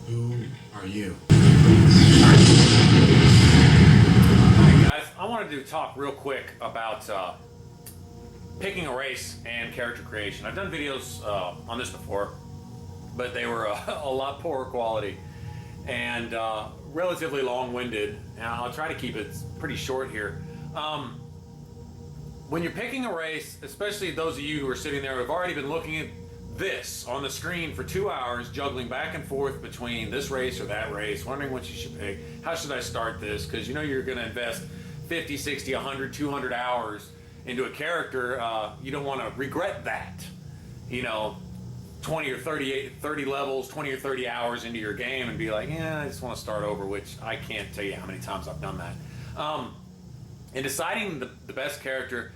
Who are you? Hey guys, I wanted to talk real quick about picking a race and character creation. I've done videos on this before, but they were a lot poorer quality and relatively long-winded. And I'll try to keep it pretty short here. When you're picking a race, especially those of you who are sitting there who have already been looking at this on the screen for 2 hours, juggling back and forth between this race or that race, wondering what you should pick, how should I start this? Because you know you're going to invest 50, 60, 100, 200 hours into a character. You don't want to regret that. You know, 20 or 30 levels, 20 or 30 hours into your game and be like, yeah, I just want to start over, which I can't tell you how many times I've done that. In deciding the best character,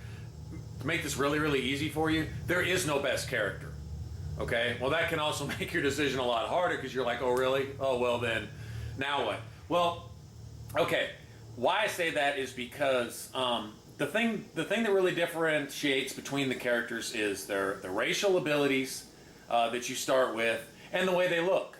to make this really, really easy for you, there is no best character. Okay? Well, that can also make your decision a lot harder because you're like, oh, really? Oh, well, then, now what? Well, okay. Why I say that is because the thing that really differentiates between the characters is their racial abilities that you start with and the way they look.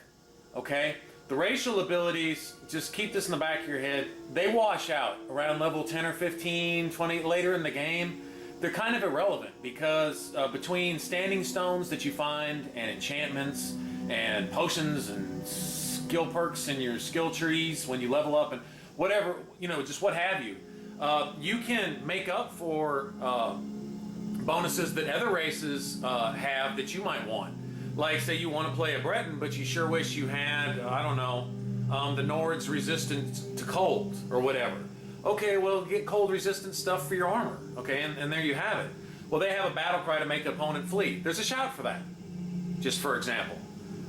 Okay? The racial abilities, just keep this in the back of your head, they wash out around level 10 or 15, 20 later in the game. They're kind of irrelevant because between standing stones that you find and enchantments and potions and skill perks in your skill trees when you level up and whatever, you know, just what have you, you can make up for bonuses that other races have that you might want. Like, say you want to play a Breton, but you sure wish you had, I don't know, the Nords resistant to cold or whatever. Okay, well, get cold resistant stuff for your armor. Okay, and there you have it. Well, they have a battle cry to make the opponent flee. There's a shout for that, just for example.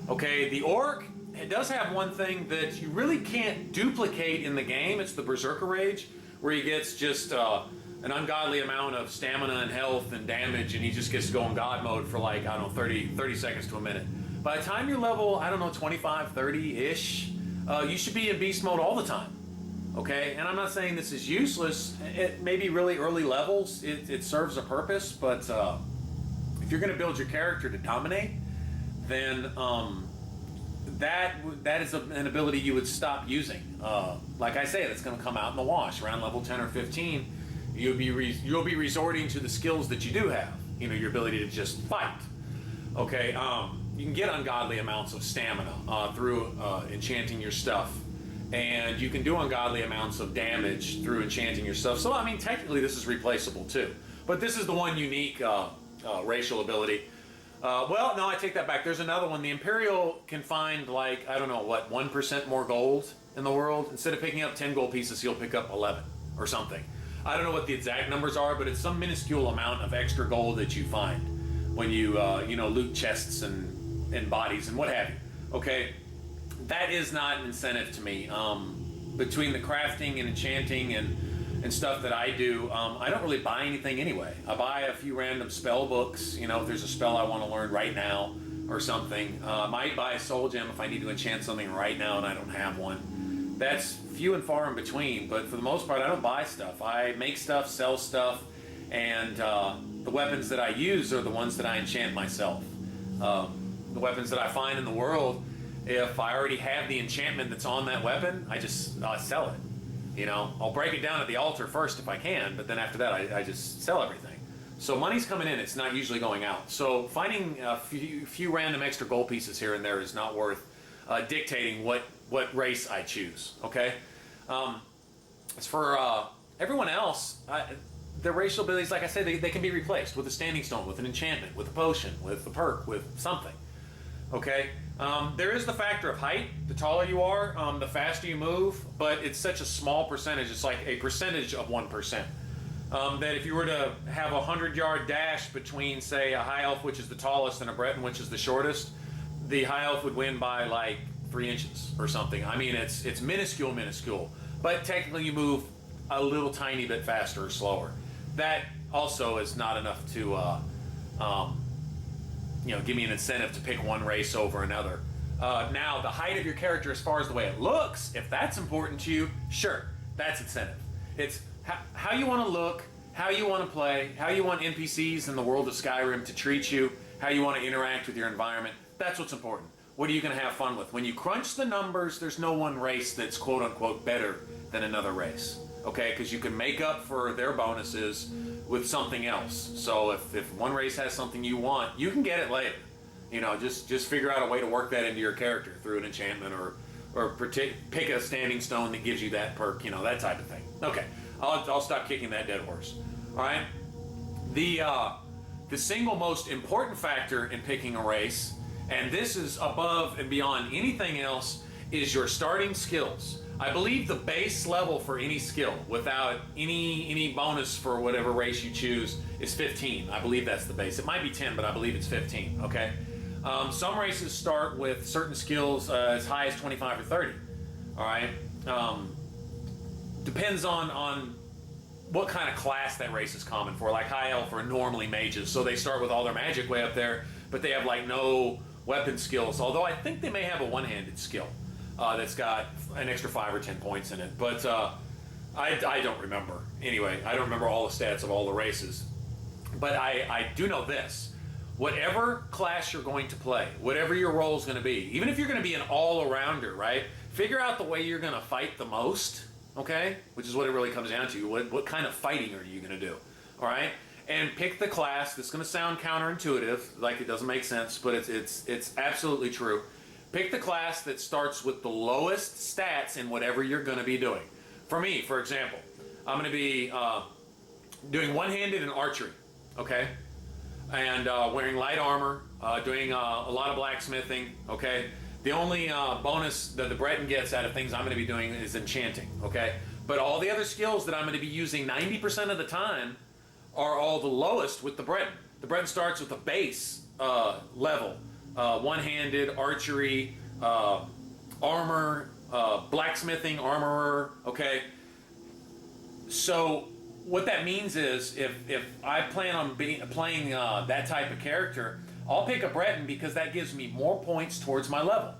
Okay, the Orc, it does have one thing that you really can't duplicate in the game. It's the Berserker Rage, where he gets just an ungodly amount of stamina and health and damage, and he just gets to go in God mode for like, I don't know, 30 seconds to a minute. By the time you're level, I don't know, 25, 30-ish, you should be in beast mode all the time. Okay, and I'm not saying this is useless. It may be really early levels. It serves a purpose, but if you're going to build your character to dominate, then that is an ability you would stop using. Like I say, that's going to come out in the wash around level 10 or 15. You'll be resorting to the skills that you do have. You know, your ability to just fight. Okay, you can get ungodly amounts of stamina through enchanting your stuff. And you can do ungodly amounts of damage through enchanting your stuff. So, I mean, technically this is replaceable too. But this is the one unique racial ability. Well, no, I take that back. There's another one. The Imperial can find, like, I don't know, what, 1% more gold in the world? Instead of picking up 10 gold pieces, he'll pick up 11 or something. I don't know what the exact numbers are, but it's some minuscule amount of extra gold that you find when you, you know, loot chests and bodies and what have you. Okay? That is not an incentive to me. Between the crafting and enchanting and stuff that I do, I don't really buy anything anyway. I buy a few random spell books, you know, if there's a spell I want to learn right now or something. I might buy a soul gem if I need to enchant something right now and I don't have one. That's few and far in between, but for the most part, I don't buy stuff. I make stuff, sell stuff, and the weapons that I use are the ones that I enchant myself. The weapons that I find in the world, if I already have the enchantment that's on that weapon, I just sell it. You know, I'll break it down at the altar first if I can, but then after that, I just sell everything. So money's coming in; it's not usually going out. So finding a few random extra gold pieces here and there is not worth dictating what race I choose. Okay. As for everyone else, their racial abilities, like I said, they can be replaced with a standing stone, with an enchantment, with a potion, with a perk, with something. Okay. There is the factor of height. The taller you are, the faster you move, but it's such a small percentage. It's like a percentage of 1%. That if you were to have a 100-yard dash between, say, a high elf, which is the tallest, and a Breton, which is the shortest, the high elf would win by like 3 inches or something. I mean, it's minuscule, but technically you move a little tiny bit faster or slower. That also is not enough to you know, give me an incentive to pick one race over another. Now, the height of your character as far as the way it looks, if that's important to you, sure, that's incentive. It's how you want to look, how you want to play, how you want NPCs in the world of Skyrim to treat you, how you want to interact with your environment. That's what's important. what are you going to have fun with? When you crunch the numbers, there's no one race that's quote unquote better than another race. Okay, because you can make up for their bonuses with something else. So if one race has something you want, you can get it later. You know, just figure out a way to work that into your character through an enchantment or pick a standing stone that gives you that perk, you know, that type of thing. Okay, I'll stop kicking that dead horse. All right, the single most important factor in picking a race, and this is above and beyond anything else, is your starting skills. I believe the base level for any skill, without any bonus for whatever race you choose, is 15. I believe that's the base. It might be 10, but I believe it's 15. Okay. Some races start with certain skills as high as 25 or 30. All right. Depends on what kind of class that race is common for. Like high elf are normally mages, so they start with all their magic way up there, but they have like no weapon skills. Although I think they may have a one-handed skill that's got an extra 5 or 10 points in it. But I don't remember. Anyway, I don't remember all the stats of all the races. But I do know this. Whatever class you're going to play, whatever your role is going to be, even if you're going to be an all-arounder, right? Figure out the way you're going to fight the most, okay? Which is what it really comes down to. What kind of fighting are you going to do, all right? And pick the class that's going to sound counterintuitive, like it doesn't make sense, but it's absolutely true. Pick the class that starts with the lowest stats in whatever you're going to be doing. For me, for example, I'm going to be doing one-handed and archery, okay? And wearing light armor, doing a lot of blacksmithing, okay? The only bonus that the Breton gets out of things I'm going to be doing is enchanting, okay? But all the other skills that I'm going to be using 90% of the time are all the lowest with the Breton. The Breton starts with a base level. One-handed, archery, armor, blacksmithing, armorer, okay? So what that means is if I plan on playing that type of character, I'll pick a Breton because that gives me more points towards my level.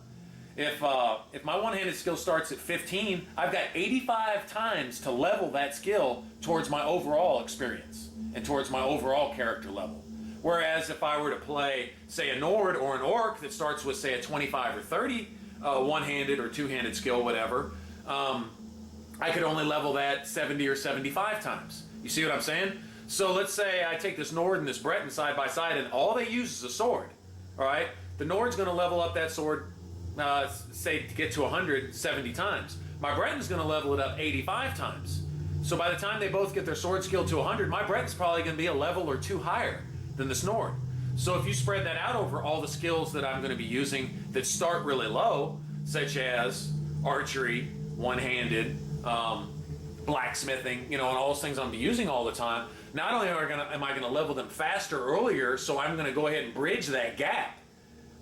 If my one-handed skill starts at 15, I've got 85 times to level that skill towards my overall experience and towards my overall character level. Whereas if I were to play, say, a Nord or an Orc that starts with, say, a 25 or 30 one-handed or two-handed skill, whatever, I could only level that 70 or 75 times. You see what I'm saying? So let's say I take this Nord and this Breton side by side, and all they use is a sword. All right? The Nord's going to level up that sword, say, to get to 170 times. My Breton's going to level it up 85 times. So by the time they both get their sword skill to 100, my Breton's probably going to be a level or two higher than this Nord. So if you spread that out over all the skills that I'm going to be using that start really low, such as archery, one-handed, blacksmithing, you know, and all those things I'm using all the time, not only am I going to level them faster earlier, so I'm going to go ahead and bridge that gap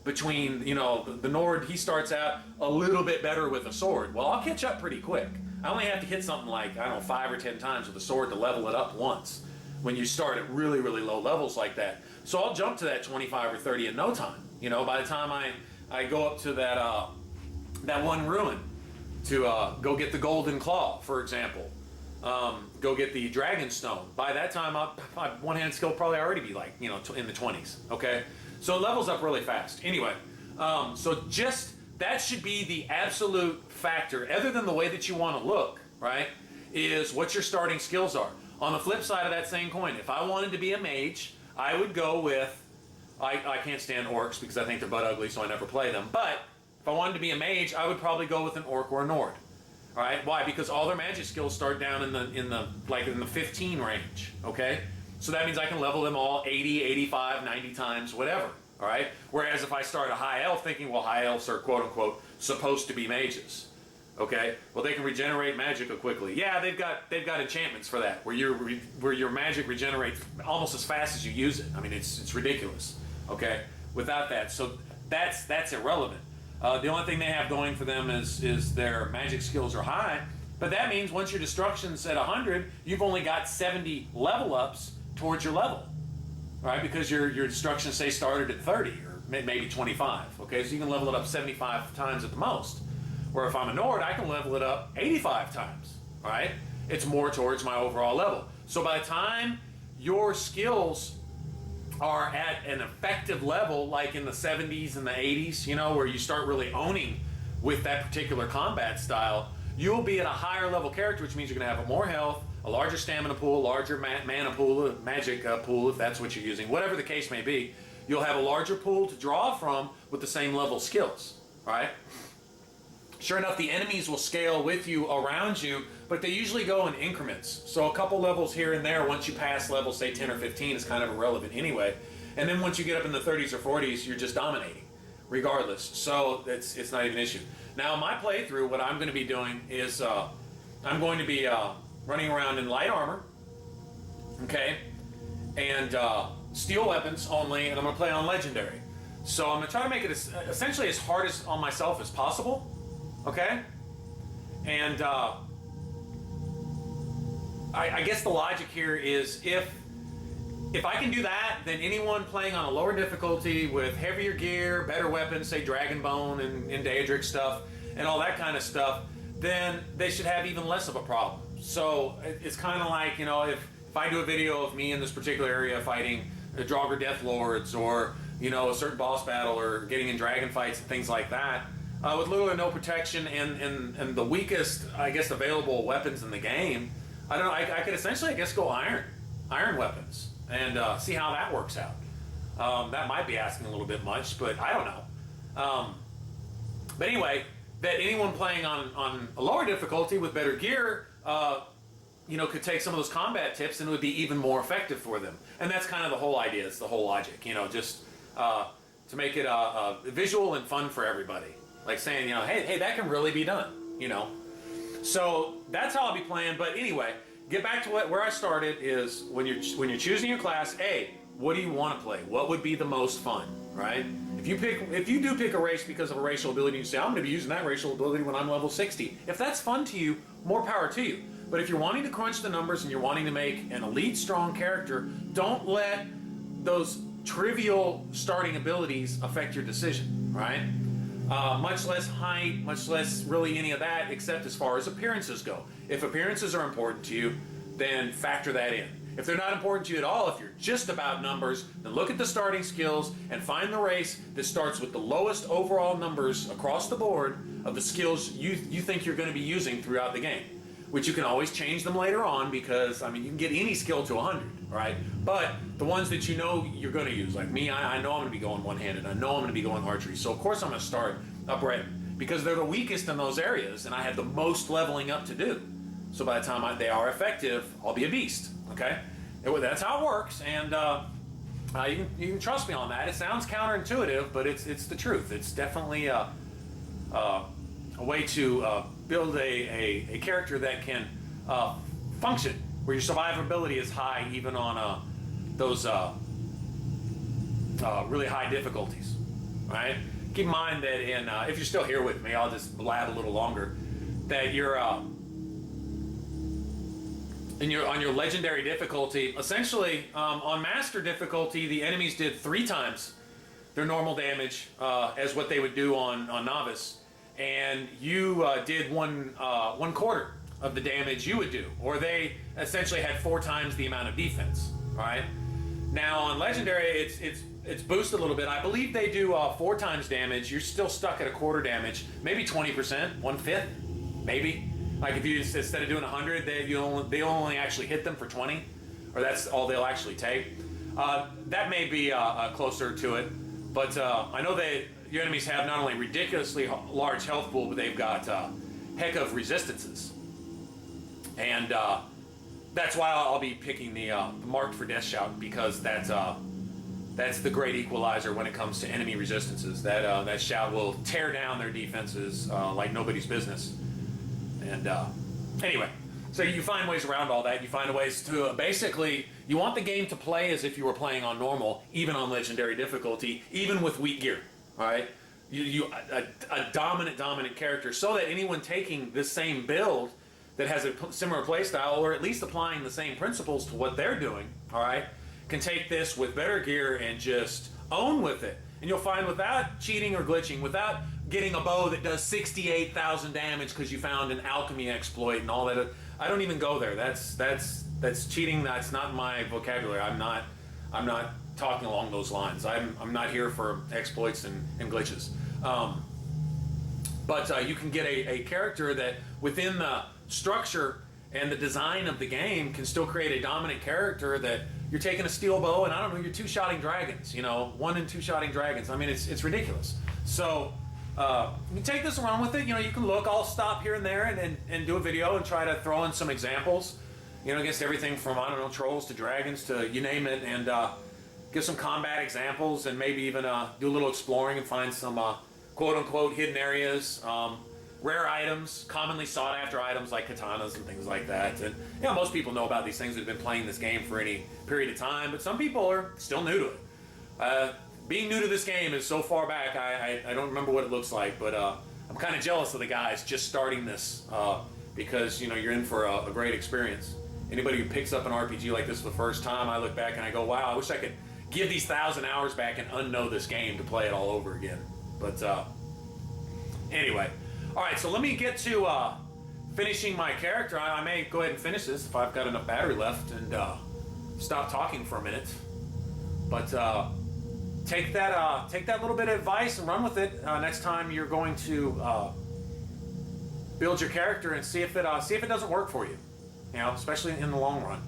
between, you know, the Nord, he starts out a little bit better with a sword. Well, I'll catch up pretty quick. I only have to hit something like, I don't know, 5 or 10 times with a sword to level it up once when you start at really, really low levels like that. So I'll jump to that 25 or 30 in no time. You know, by the time I go up to that one ruin to go get the Golden Claw, for example, go get the Dragon Stone. By that time, my one-handed skill will probably already be like, you know, in the 20s, okay? So it levels up really fast. Anyway, so just, that should be the absolute factor, other than the way that you want to look, right, is what your starting skills are. On the flip side of that same coin, if I wanted to be a mage, I would go with, I can't stand orcs because I think they're butt ugly, so I never play them, but if I wanted to be a mage, I would probably go with an orc or a Nord. All right, why? Because all their magic skills start down in the 15 range, okay? So that means I can level them all 80, 85, 90 times, whatever, all right? Whereas if I start a high elf thinking, well, high elves are quote unquote supposed to be mages, okay? Well, they can regenerate magic quickly. Yeah, they've got enchantments for that, where your magic regenerates almost as fast as you use it. I mean, it's ridiculous, okay? Without that, so that's irrelevant. The only thing they have going for them is their magic skills are high, but that means once your destruction's at 100, you've only got 70 level ups towards your level, right? Because your destruction, say, started at 30 or maybe 25, okay? So you can level it up 75 times at the most. Where if I'm a Nord, I can level it up 85 times, all right? It's more towards my overall level. So by the time your skills are at an effective level, like in the 70s and the 80s, you know, where you start really owning with that particular combat style, you'll be at a higher level character, which means you're going to have more health, a larger stamina pool, larger mana pool, magic pool, if that's what you're using, whatever the case may be. You'll have a larger pool to draw from with the same level skills, right? Sure enough, the enemies will scale with you around you, but they usually go in increments. So a couple levels here and there, once you pass level, say 10 or 15, is kind of irrelevant anyway. And then once you get up in the 30s or 40s, you're just dominating, regardless. So it's not even an issue. Now, my playthrough, what I'm going to be doing is I'm going to be running around in light armor, okay, and steel weapons only, and I'm going to play on legendary. So I'm going to try to make it essentially as hard on myself as possible. Okay, and I guess the logic here is if I can do that, then anyone playing on a lower difficulty with heavier gear, better weapons, say Dragonbone and Daedric stuff, and all that kind of stuff, then they should have even less of a problem. So it's kind of like, you know, if I do a video of me in this particular area fighting the Draugr Death Lords, or, you know, a certain boss battle, or getting in dragon fights and things like that, with little or no protection and the weakest, I guess, available weapons in the game, I don't know, I could essentially, I guess, go iron weapons and see how that works out. That might be asking a little bit much, but I don't know. But anyway, that anyone playing on a lower difficulty with better gear, you know, could take some of those combat tips and it would be even more effective for them. And that's kind of the whole idea, it's the whole logic, you know, just to make it visual and fun for everybody. Like saying, you know, hey, that can really be done, you know. So that's how I'll be playing. But anyway, get back to where I started is when you're choosing your class, what do you want to play? What would be the most fun, right? If you do pick a race because of a racial ability, you say, I'm going to be using that racial ability when I'm level 60. If that's fun to you, more power to you. But if you're wanting to crunch the numbers and you're wanting to make an elite strong character, don't let those trivial starting abilities affect your decision, right? Much less height, much less really any of that, except as far as appearances go. If appearances are important to you, then factor that in. If they're not important to you at all, if you're just about numbers, then look at the starting skills and find the race that starts with the lowest overall numbers across the board of the skills you think you're going to be using throughout the game. Which you can always change them later on because, I mean, you can get any skill to 100, right? But the ones that you know you're going to use, like me, I know I'm going to be going one-handed. I know I'm going to be going archery. So, of course, I'm going to start upright because they're the weakest in those areas, and I have the most leveling up to do. So by the time they are effective, I'll be a beast, okay? That's how it works, and you can trust me on that. It sounds counterintuitive, but it's the truth. It's definitely a way to build a character that can function, where your survivability is high even on those really high difficulties, right? Keep in mind that if you're still here with me, I'll just blab a little longer, that you're on your legendary difficulty, essentially on master difficulty, the enemies did 3 times their normal damage as what they would do on novice. And you did one quarter of the damage you would do, or they essentially had 4 times the amount of defense. All right. Now on legendary, it's boosted a little bit. I believe they do 4 times damage. You're still stuck at a quarter damage, maybe 20%, 1/5, maybe. Like if you instead of doing 100, they only actually hit them for 20, or that's all they'll actually take. That may be closer to it, but I know your enemies have not only ridiculously large health pool, but they've got heck of resistances. And that's why I'll be picking the marked for Death Shout, because that's the great equalizer when it comes to enemy resistances. That shout will tear down their defenses like nobody's business. And anyway, so you find ways around all that. You find ways to basically, you want the game to play as if you were playing on normal, even on legendary difficulty, even with weak gear. All right, a dominant character, so that anyone taking this same build that has a similar playstyle, or at least applying the same principles to what they're doing, all right, can take this with better gear and just own with it. And you'll find, without cheating or glitching, without getting a bow that does 68,000 damage because you found an alchemy exploit and all that, I don't even go there. That's cheating. That's not my vocabulary. I'm not talking along those lines. I'm not here for exploits and glitches. But you can get a character that within the structure and the design of the game can still create a dominant character that you're taking a steel bow and I don't know, you're two-shotting dragons, you know, 1 and 2-shotting dragons. I mean, it's ridiculous. So you can take this and run with it. You know, you can look. I'll stop here and there and do a video and try to throw in some examples, you know, against everything from, I don't know, trolls to dragons to you name it, and give some combat examples and maybe even do a little exploring and find some quote-unquote hidden areas, rare items, commonly sought-after items like katanas and things like that. And, you know, most people know about these things that have been playing this game for any period of time, but some people are still new to it. Being new to this game is so far back, I don't remember what it looks like, but I'm kind of jealous of the guys just starting this because, you know, you're in for a great experience. Anybody who picks up an RPG like this for the first time, I look back and I go, wow, I wish I could give these 1,000 hours back and unknow this game to play it all over again. But anyway, all right, so let me get to finishing my character. I may go ahead and finish this if I've got enough battery left and stop talking for a minute. But take that little bit of advice and run with it next time you're going to build your character and see if it doesn't work for you. You know, especially in the long run.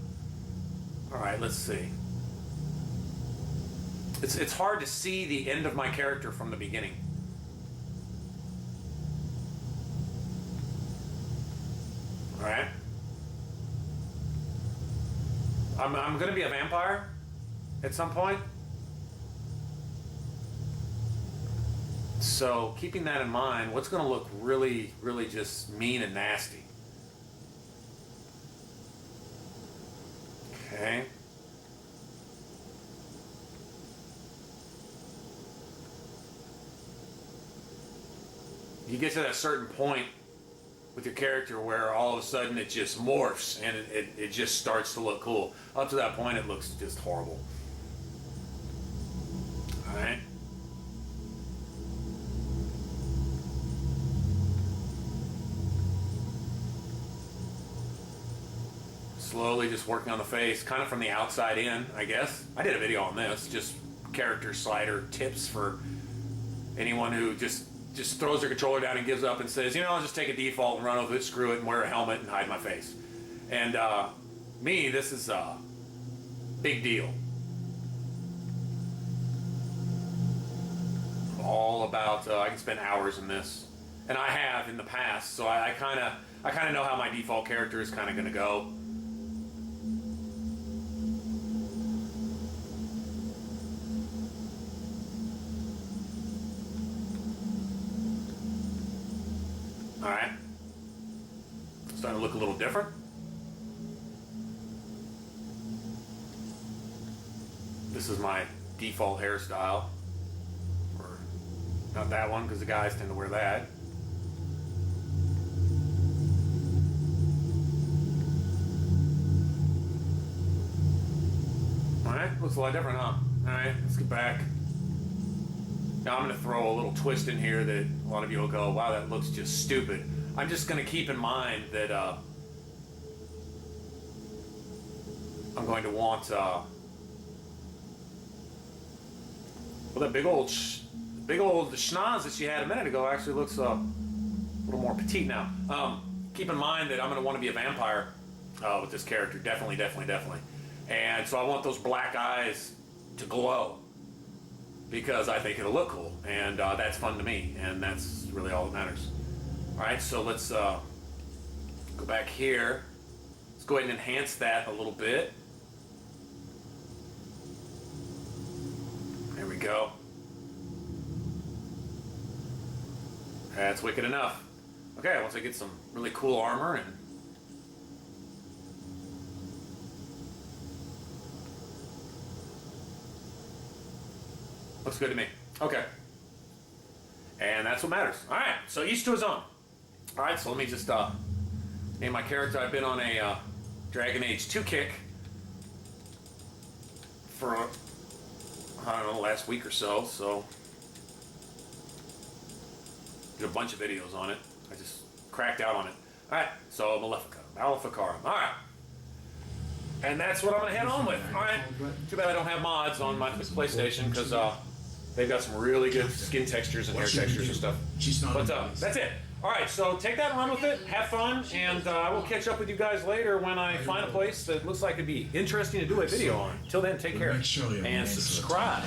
All right, let's see. It's hard to see the end of my character from the beginning. All right. I'm going to be a vampire at some point. So keeping that in mind, what's going to look really, really just mean and nasty? Okay. You get to that certain point with your character where all of a sudden it just morphs and it just starts to look cool. Up to that point, it looks just horrible. All right. Slowly just working on the face, kind of from the outside in, I guess. I did a video on this, just character slider tips for anyone who just throws their controller down and gives up and says, you know, I'll just take a default and run over it, screw it, and wear a helmet and hide my face. And me, this is a big deal. All about, I can spend hours in this. And I have in the past, so I kind of know how my default character is kind of going to go. All right, starting to look a little different. This is my default hairstyle, or not that one because the guys tend to wear that. All right, looks a lot different, huh? All right, let's get back. Now I'm going to throw a little twist in here that a lot of you will go, wow, that looks just stupid. I'm just going to keep in mind that I'm going to want, well, that big old schnoz that she had a minute ago actually looks a little more petite now. Keep in mind that I'm going to want to be a vampire with this character, definitely. And so I want those black eyes to glow, because I think it'll look cool, and that's fun to me, and that's really all that matters. All right, so let's go back here. Let's go ahead and enhance that a little bit. There we go. That's wicked enough. Okay, once I get some really cool armor and looks good to me. Okay. And that's what matters. All right, so each to his own. All right, so let me just name my character. I've been on a Dragon Age 2 kick for, I don't know, last week or so. So, did a bunch of videos on it. I just cracked out on it. All right, so Malefica, Maleficarum. All right. And that's what I'm gonna head on with. All right. Too bad I don't have mods on my PlayStation because they've got some really good skin textures and hair textures and stuff. But that's it. All right. So take that and run with it. Have fun, and I will catch up with you guys later when I find a place that looks like it'd be interesting to do a video on. Till then, take care and subscribe.